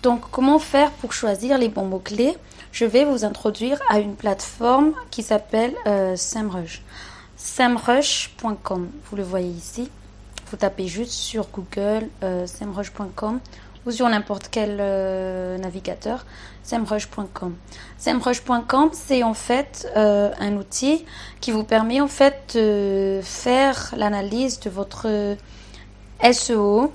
Donc, comment faire pour choisir les bons mots-clés? Je vais vous introduire à une plateforme qui s'appelle SEMrush. SEMrush.com, vous le voyez ici. Vous tapez juste sur Google SEMrush.com ou sur n'importe quel navigateur, SEMrush.com. SEMrush.com, c'est en fait un outil qui vous permet en fait de faire l'analyse de votre SEO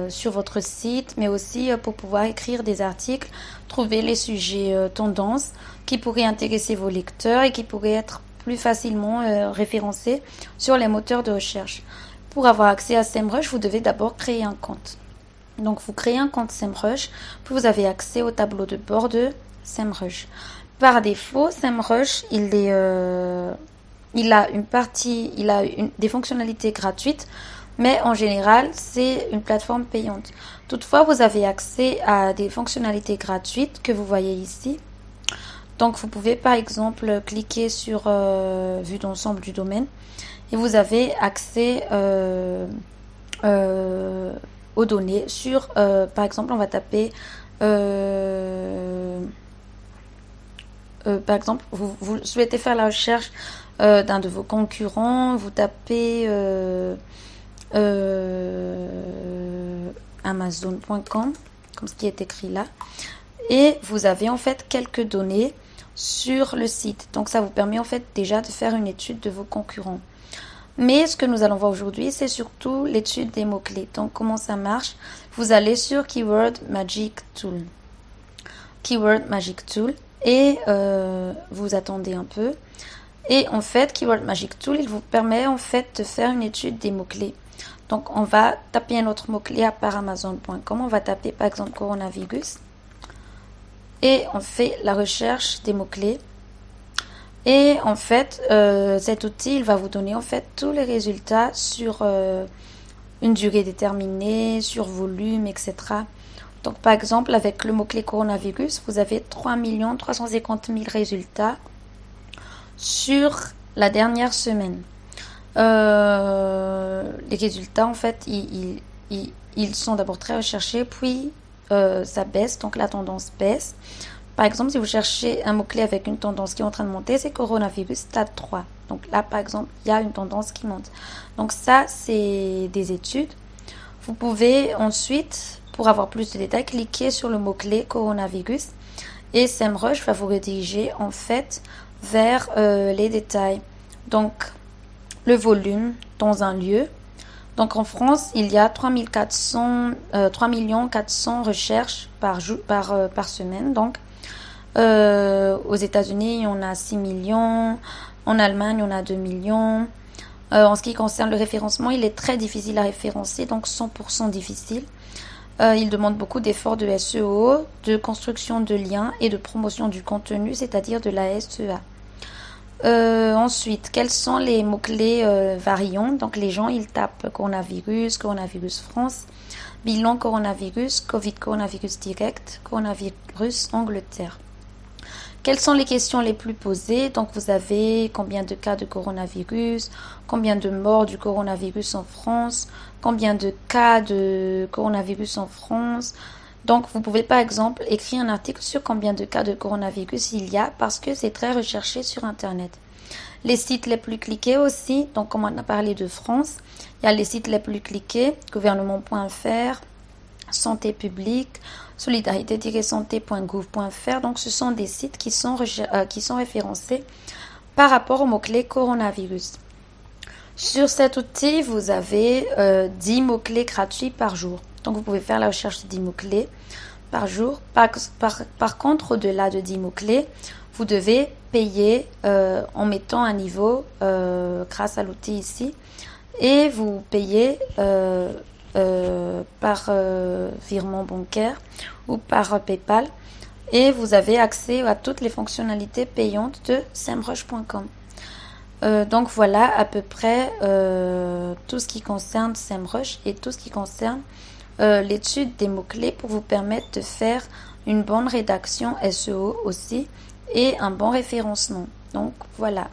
sur votre site, mais aussi pour pouvoir écrire des articles, trouver les sujets tendances qui pourraient intéresser vos lecteurs et qui pourraient être plus facilement référencés sur les moteurs de recherche. Pour avoir accès à SEMrush, vous devez d'abord créer un compte. Donc vous créez un compte SEMrush, puis vous avez accès au tableau de bord de SEMrush. Par défaut, SEMrush, il a des fonctionnalités gratuites, mais en général, c'est une plateforme payante. Toutefois, vous avez accès à des fonctionnalités gratuites que vous voyez ici. Donc, vous pouvez par exemple cliquer sur vue d'ensemble du domaine et vous avez accès aux données sur, par exemple, on va taper, par exemple, vous souhaitez faire la recherche d'un de vos concurrents, vous tapez Amazon.com, comme ce qui est écrit là, et vous avez en fait quelques données sur le site. Donc ça vous permet en fait déjà de faire une étude de vos concurrents. Mais ce que nous allons voir aujourd'hui, c'est surtout l'étude des mots-clés. Donc comment ça marche? Vous allez sur Keyword Magic Tool. Keyword Magic Tool et vous attendez un peu. Et en fait, Keyword Magic Tool, il vous permet en fait de faire une étude des mots-clés. Donc on va taper un autre mot-clé à part Amazon.com. On va taper par exemple coronavirus. Et on fait la recherche des mots-clés. Et en fait, cet outil, il va vous donner en fait tous les résultats sur une durée déterminée, sur volume, etc. Donc par exemple, avec le mot-clé coronavirus, vous avez 3 350 000 résultats sur la dernière semaine. Les résultats, en fait, ils sont d'abord très recherchés, puis ça baisse, donc la tendance baisse. Par exemple, si vous cherchez un mot-clé avec une tendance qui est en train de monter, c'est coronavirus stade 3. Donc là, par exemple, il y a une tendance qui monte. Donc ça, c'est des études. Vous pouvez ensuite, pour avoir plus de détails, cliquer sur le mot-clé coronavirus et SEMrush va vous rediriger en fait vers les détails. Donc, le volume dans un lieu. Donc en France, il y a 3 400 recherches par semaine. Donc aux États-Unis, on a 6 millions. En Allemagne, on a 2 millions. En ce qui concerne le référencement, il est très difficile à référencer, donc 100% difficile. Il demande beaucoup d'efforts de SEO, de construction de liens et de promotion du contenu, c'est-à-dire de la SEA. Ensuite, quels sont les mots-clés variants? Donc les gens, ils tapent coronavirus, coronavirus France, bilan coronavirus, Covid coronavirus direct, coronavirus Angleterre. Quelles sont les questions les plus posées? Donc vous avez combien de cas de coronavirus, combien de morts du coronavirus en France, combien de cas de coronavirus en France. Donc vous pouvez par exemple écrire un article sur combien de cas de coronavirus il y a parce que c'est très recherché sur Internet. Les sites les plus cliqués aussi, donc comme on a parlé de France, il y a les sites les plus cliqués, gouvernement.fr, santé publique, solidarité-santé.gouv.fr. Donc ce sont des sites qui sont référencés par rapport au mot-clé coronavirus. Sur cet outil, vous avez 10 mots-clés gratuits par jour. Donc vous pouvez faire la recherche de 10 mots-clés par jour. Par contre, au-delà de 10 mots-clés, vous devez payer en mettant un niveau grâce à l'outil ici. Et vous payez par virement bancaire ou par PayPal. Et vous avez accès à toutes les fonctionnalités payantes de SEMrush.com. Donc voilà à peu près tout ce qui concerne SEMrush et tout ce qui concerne l'étude des mots-clés pour vous permettre de faire une bonne rédaction SEO aussi et un bon référencement. Donc voilà.